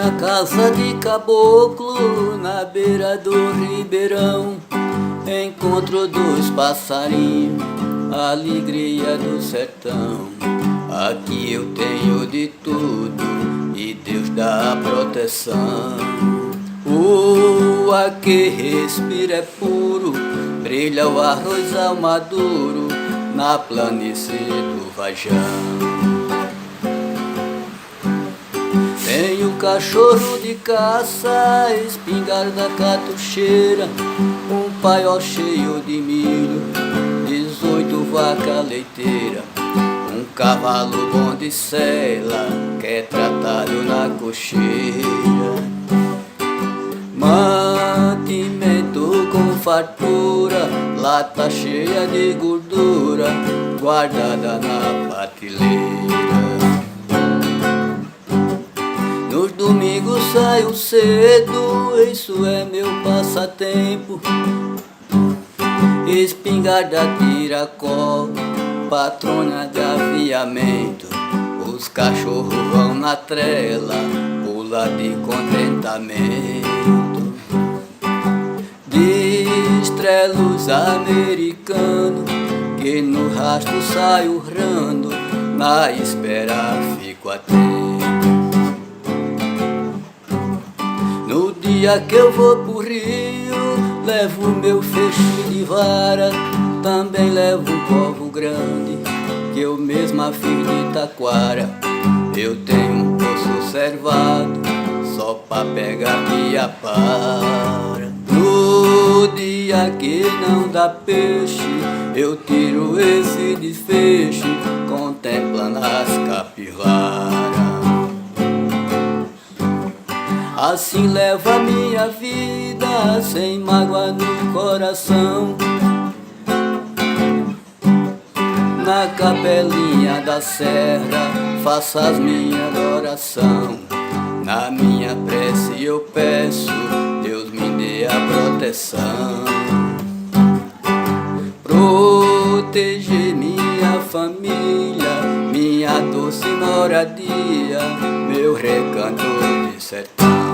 Minha casa de caboclo na beira do ribeirão, encontro dos passarinhos, a alegria do sertão. Aqui eu tenho de tudo e Deus dá a proteção. O ar que respira é puro, brilha o arroz ao maduro na planície do Vajão. Tenho cachorro de caça, espingarda catucheira, um paiol cheio de milho, 18 vacas leiteiras, um cavalo bom de sela, que é tratado na cocheira. Mantimento com fartura, lata cheia de gordura, guardada na prateleira. Nos domingos saio cedo, isso é meu passatempo. Espingarda tiracó, patrona de aviamento. Os cachorros vão na trela, pula de contentamento. Distrelos americanos, que no rastro saio urrando, na espera fico atento. No dia que eu vou pro Rio, levo meu feixe de vara, também levo um covo grande, que eu mesma fiz de taquara. Eu tenho um poço servado, só pra pegar minha para. No dia que não dá peixe, eu tiro esse desfecho, contemplando as capivaras. Assim levo a minha vida, sem mágoa no coração, na capelinha da serra faço as minhas orações. Na minha prece eu peço, Deus me dê a proteção. Proteger minha família, minha doce moradia, meu recanto de sertão.